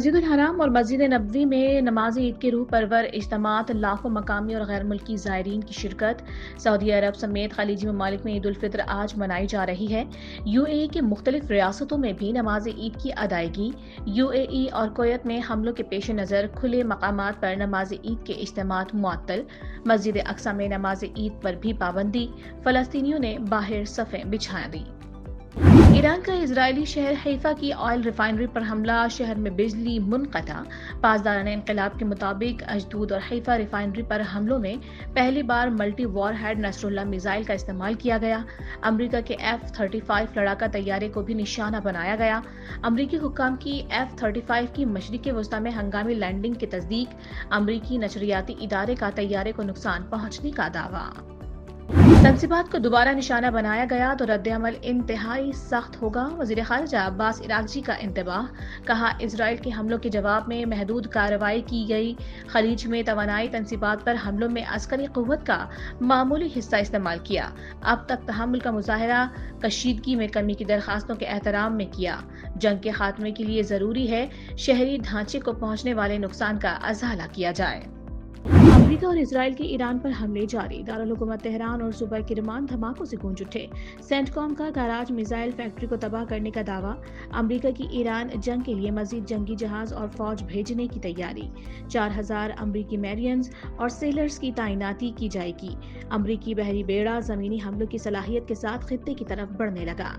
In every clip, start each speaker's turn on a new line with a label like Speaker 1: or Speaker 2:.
Speaker 1: مسجد الحرام اور مسجد نبوی میں نماز عید کے روح پرور اجتماعات، لاکھوں مقامی اور غیر ملکی زائرین کی شرکت۔ سعودی عرب سمیت خلیجی ممالک میں عید الفطر آج منائی جا رہی ہے۔ یو اے ای کی مختلف ریاستوں میں بھی نماز عید کی ادائیگی۔ یو اے ای اور کویت میں حملوں کے پیش نظر کھلے مقامات پر نماز عید کے اجتماعات معطل۔ مسجد اقصی میں نماز عید پر بھی پابندی، فلسطینیوں نے باہر صفیں بچھا دیں۔ ایران کا اسرائیلی شہر حیفا کی آئل ریفائنری پر حملہ، شہر میں بجلی منقطع۔ پاسداران انقلاب کے مطابق اشدود اور حیفا ریفائنری پر حملوں میں پہلی بار multi war had Nasr Allah missile کا استعمال کیا گیا۔ امریکہ کے F-35 لڑاکا طیارے کو بھی نشانہ بنایا گیا۔ امریکی حکام کی F-35 کی مشرق وسطی میں ہنگامی لینڈنگ کی تصدیق، امریکی نشریاتی ادارے کا طیارے کو نقصان پہنچنے کا دعویٰ۔ تنصیبات کو دوبارہ نشانہ بنایا گیا تو رد عمل انتہائی سخت ہوگا، وزیر خارجہ عباس عراقچی کا انتباہ۔ کہا، اسرائیل کے حملوں کے جواب میں محدود کارروائی کی گئی۔ خلیج میں توانائی تنصیبات پر حملوں میں عسکری قوت کا معمولی حصہ استعمال کیا۔ اب تک تحمل کا مظاہرہ، کشیدگی میں کمی کی درخواستوں کے احترام میں کیا۔ جنگ کے خاتمے کے لیے ضروری ہے شہری ڈھانچے کو پہنچنے والے نقصان کا ازالہ کیا جائے۔ امریکہ اور اسرائیل کے ایران پر حملے جاری، دارالحکومت تہران اور صوبہ کرمان دھماکوں سے گونج اٹھے۔ سینٹ کام کا گاراج میزائل فیکٹری کو تباہ کرنے کا دعویٰ، امریکہ کی ایران جنگ کے لیے مزید جنگی جہاز اور فوج بھیجنے کی تیاری، 4000 امریکی میرینز اور سیلرز کی تعیناتی کی جائے گی۔ امریکی بحری بیڑا زمینی حملوں کی صلاحیت کے ساتھ خطے کی طرف بڑھنے لگا۔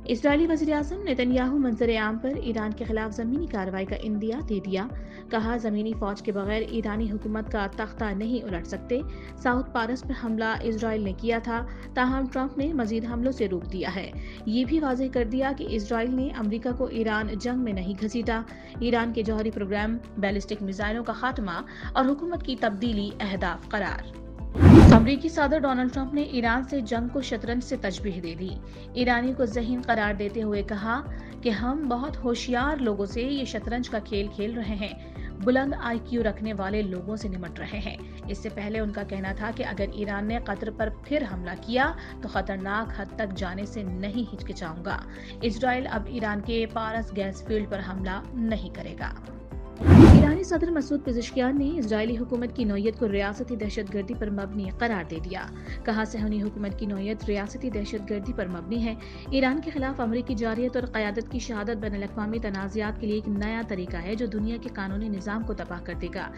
Speaker 1: اسرائیلی وزیراعظم نیتن یاہو منظر عام پر ایران کے خلاف زمینی کارروائی کا عندیہ دے دیا۔ کہا، زمینی فوج کے بغیر ایرانی حکومت کا تختہ نہیں الٹ سکتے۔ ساؤتھ پارس پر حملہ اسرائیل نے کیا تھا، تاہم ٹرمپ نے مزید حملوں سے روک دیا ہے۔ یہ بھی واضح کر دیا کہ اسرائیل نے امریکہ کو ایران جنگ میں نہیں گھسیٹا۔ ایران کے جوہری پروگرام، بیلسٹک میزائلوں کا خاتمہ اور حکومت کی تبدیلی اہداف قرار۔ امریکی صدر ڈونلڈ ٹرمپ نے ایران سے جنگ کو شطرنج سے تشبیہ دے دی۔ ایرانی کو ذہین قرار دیتے ہوئے کہا کہ ہم بہت ہوشیار لوگوں سے یہ شطرنج کا کھیل کھیل رہے ہیں، بلند IQ رکھنے والے لوگوں سے نمٹ رہے ہیں۔ اس سے پہلے ان کا کہنا تھا کہ اگر ایران نے قطر پر پھر حملہ کیا تو خطرناک حد تک جانے سے نہیں ہچکچاؤں گا۔ اسرائیل اب ایران کے پارس گیس فیلڈ پر حملہ نہیں کرے گا۔ ایرانی صدر مسعود پزشکیان نے اسرائیلی حکومت کی نوعیت کو ریاستی دہشت گردی پر مبنی قرار دے دیا۔ کہا، صہیونی حکومت کی نوعیت ریاستی دہشت گردی پر مبنی ہے۔ ایران کے خلاف امریکی جارحیت اور قیادت کی شہادت بین الاقوامی تنازعات کے لیے ایک نیا طریقہ ہے جو دنیا کے قانونی نظام کو تباہ کر دے گا۔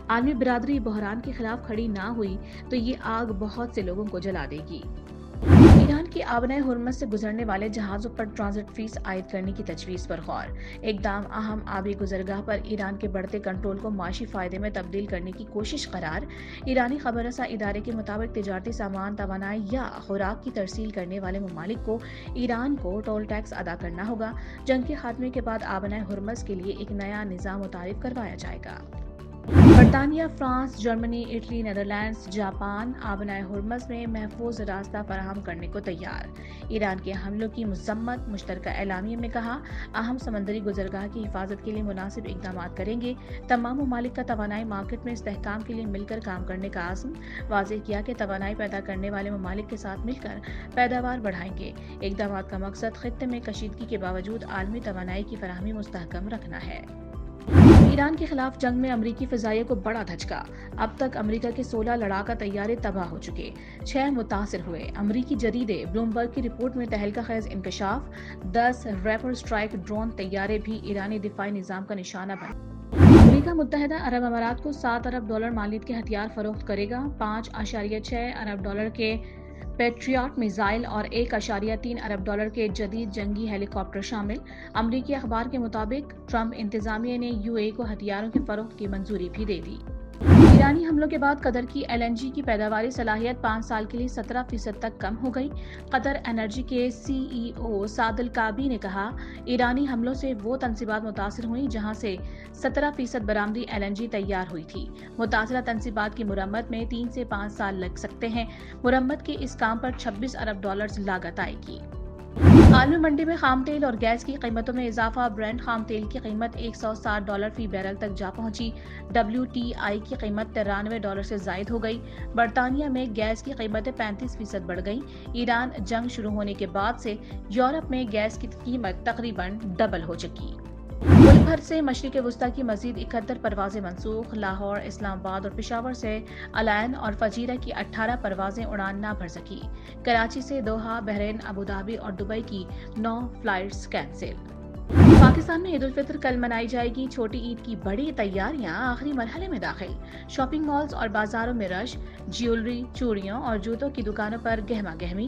Speaker 1: عالمی برادری بحران کے خلاف کھڑی نہ ہوئی تو یہ آگ بہت سے لوگوں کو جلا دے گی۔ ایران کی آبنائے ہرمز سے گزرنے والے جہازوں پر ٹرانزٹ فیس عائد کرنے کی تجویز پر غور۔ اقدام اہم آبی گزرگاہ پر ایران کے بڑھتے کنٹرول کو معاشی فائدے میں تبدیل کرنے کی کوشش قرار۔ ایرانی خبر رساں ادارے کے مطابق تجارتی سامان، توانائی یا خوراک کی ترسیل کرنے والے ممالک کو ایران کو ٹول ٹیکس ادا کرنا ہوگا۔ جنگ کے خاتمے کے بعد آبنائے ہرمز کے لیے ایک نیا نظام متعارف کروایا جائے گا۔ برطانیہ، France, Germany, Italy, Netherlands, Japan آبنائے ہرمز میں محفوظ راستہ فراہم کرنے کو تیار۔ ایران کے حملوں کی مذمت، مشترکہ اعلامیے میں کہا، اہم سمندری گزرگاہ کی حفاظت کے لیے مناسب اقدامات کریں گے۔ تمام ممالک کا توانائی مارکیٹ میں استحکام کے لیے مل کر کام کرنے کا عزم۔ واضح کیا کہ توانائی پیدا کرنے والے ممالک کے ساتھ مل کر پیداوار بڑھائیں گے۔ اقدامات کا مقصد خطے میں کشیدگی کے باوجود عالمی توانائی کی فراہمی مستحکم رکھنا ہے۔ ایران کے خلاف جنگ میں امریکی فضائیہ کو بڑا دھچکا، اب تک امریکہ کے 16 لڑاکا طیارے تباہ ہو چکے، 6 متاثر ہوئے۔ امریکی جریدے بلومبرگ کی رپورٹ میں تہلکہ خیز انکشاف، 10 ریپر اسٹرائک ڈرون طیارے بھی ایرانی دفاعی نظام کا نشانہ بنے۔ امریکہ متحدہ عرب امارات کو $7 ارب مالیت کے ہتھیار فروخت کرے گا۔ $5.6 ارب کے پیٹریاٹ میزائل اور $1.3 ارب کے جدید جنگی ہیلی کاپٹر شامل۔ امریکی اخبار کے مطابق ٹرمپ انتظامیہ نے UAE کو ہتھیاروں کی فروخت کی منظوری بھی دے دی۔ ایرانی حملوں کے بعد قطر کی LNG کی پیداواری صلاحیت 5 سال کے لیے 17% تک کم ہو گئی۔ قطر انرجی کے CEO سعد الکعبی نے کہا، ایرانی حملوں سے وہ تنصیبات متاثر ہوئیں جہاں سے 17% برآمدی LNG تیار ہوئی تھی۔ متاثرہ تنصیبات کی مرمت میں 3 سے 5 سال لگ سکتے ہیں۔ مرمت کے اس کام پر $26 ارب لاگت آئے گی۔ عالمی منڈی میں خام تیل اور گیس کی قیمتوں میں اضافہ، برنٹ خام تیل کی قیمت $160 فی بیرل تک جا پہنچی۔ WTI کی قیمت $93 سے زائد ہو گئی۔ برطانیہ میں گیس کی قیمتیں 35% بڑھ گئیں۔ ایران جنگ شروع ہونے کے بعد سے یورپ میں گیس کی قیمت تقریباً ڈبل ہو چکی۔ ملک بھر سے مشرق وسطی کی مزید 71 پروازیں منسوخ، لاہور، اسلام آباد اور پشاور سے الائن اور فجیرہ کی 18 پروازیں اڑان نہ بھر سکی، کراچی سے دوحہ، بحرین، ابوظہبی اور دبئی کی 9 فلائٹس کینسل۔ پاکستان میں عید الفطر کل منائی جائے گی، چھوٹی عید کی بڑی تیاریاں آخری مرحلے میں داخل، شاپنگ مالز اور بازاروں میں رش، جیولری، چوڑیوں اور جوتوں کی دکانوں پر گہما گہمی،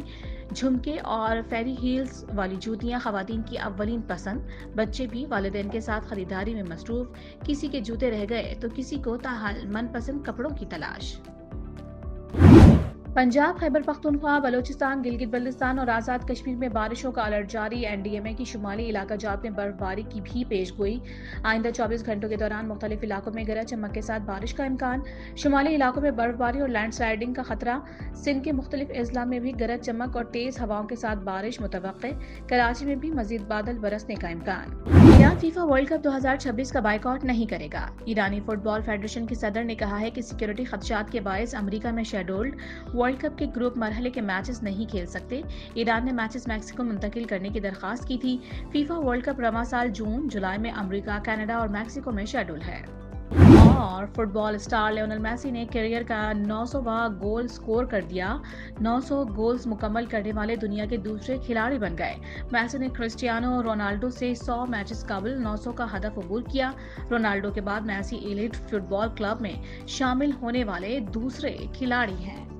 Speaker 1: جھمکے اور فیری ہیلز والی جوتیاں خواتین کی اولین پسند، بچے بھی والدین کے ساتھ خریداری میں مصروف، کسی کے جوتے رہ گئے تو کسی کو تاحال من پسند کپڑوں کی تلاش۔ پنجاب، خیبر پختونخوا، بلوچستان، گلگت بلتستان اور آزاد کشمیر میں بارشوں کا الرٹ جاری، این ڈی ایم اے کی شمالی علاقہ جات میں برف باری کی بھی پیش گوئی، آئندہ 24 گھنٹوں کے دوران مختلف علاقوں میں گرج چمک کے ساتھ بارش کا امکان، شمالی علاقوں میں برف باری اور لینڈ سلائڈنگ کا خطرہ، سندھ کے مختلف اضلاع میں بھی گرج چمک اور تیز ہواؤں کے ساتھ بارش متوقع، کراچی میں بھی مزید بادل برسنے کا امکان۔ ایران فیفا ورلڈ کپ 2026 کا بائیکاٹ نہیں کرے گا، ایرانی فٹ بال فیڈریشن کے صدر نے کہا ہے کہ سیکیورٹی خدشات کے باعث امریکہ میں شیڈولڈ ورلڈ کپ کے گروپ مرحلے کے میچز نہیں کھیل سکتے۔ ایران نے میچز میکسیکو منتقل کرنے کی درخواست کی تھی۔ فیفا ورلڈ کپ رواں سال جون جولائی میں امریکہ، کینیڈا اور میکسیکو میں شیڈول ہے۔ اور فٹ بال اسٹار لیونل میسی نے کیریئر کا 900واں گول سکور کر دیا، 900 گولز مکمل کرنے والے دنیا کے دوسرے کھلاڑی بن گئے۔ میسی نے کرسٹیانو رونالڈو سے 100 میچز قبل 900 کا ہدف عبور کیا۔ رونالڈو کے بعد میسی ایلیٹ فٹ بال کلب میں شامل ہونے والے دوسرے کھلاڑی ہیں۔